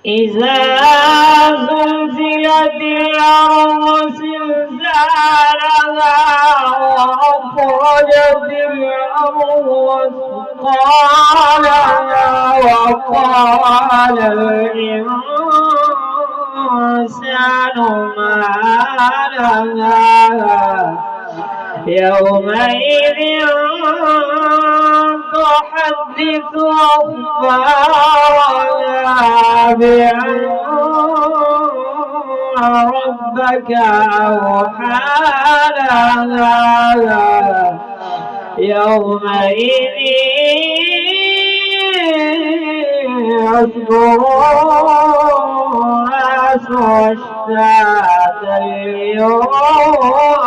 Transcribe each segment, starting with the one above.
إذا زلزلت الأرض زلزالها وأخرجت الأرض أثقالها وقال الإنسان ما لها يومئذ تحدث أخبارها بأن ربك أوحى لها يومئذ يصدر الناس أشتاتا ليروا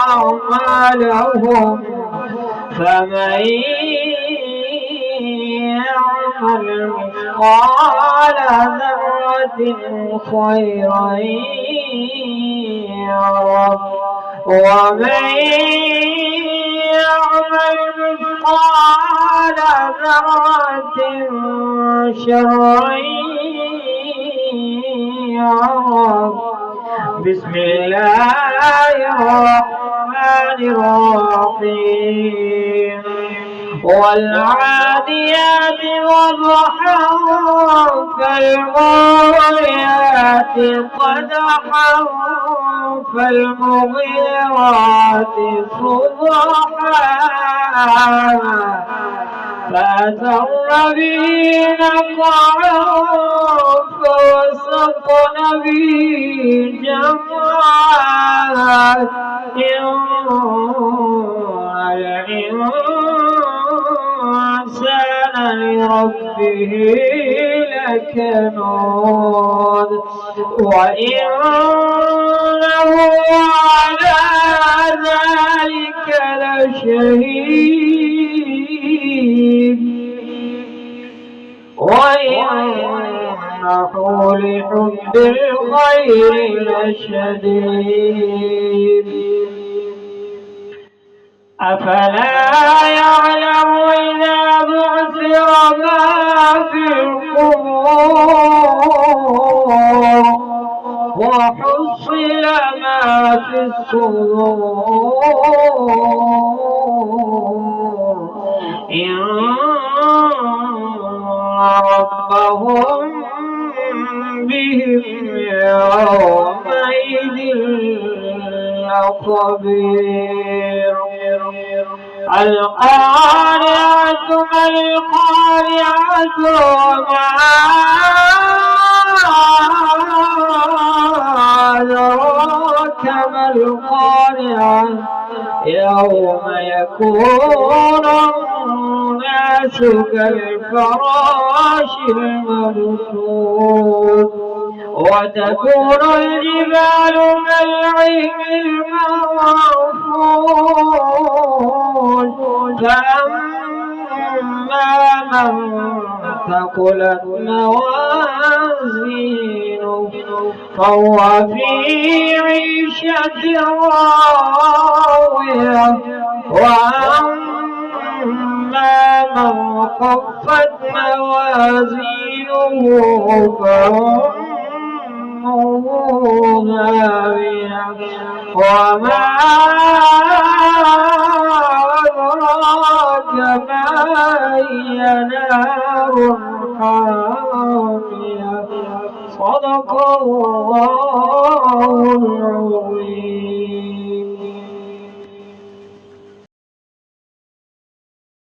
أعمالهم فمن يعمل مثقال ذرة خيرا يره ومن يعمل مثقال ذرة شرا يره. بسم الله الرحمن الرحيم. والعاديات ضبحا فالموريات قدحا فالمغيرات صبحا فأثرن به نقعا فوسطن به جمعا الإنسان لربه لكنود وإنه على ذلك لشهيد وإنه لحب الخير لشديد. أفلا يعلم إذا بعثر ما في القبور وحصل ما في الصدور إن ربهم بهم يومئذ لخبير. القارعة ما القارعة وما أدراك ما القارعة يوم يكون الناس كالفراش المبثوث وتكون الجبال كالعهن المنفوش فأما من ثقلت موازينه فهو في عيشة راضية وأما من خفت موازينه فأمه هاوية وما أدراك ما هي نار حامية. صدق الله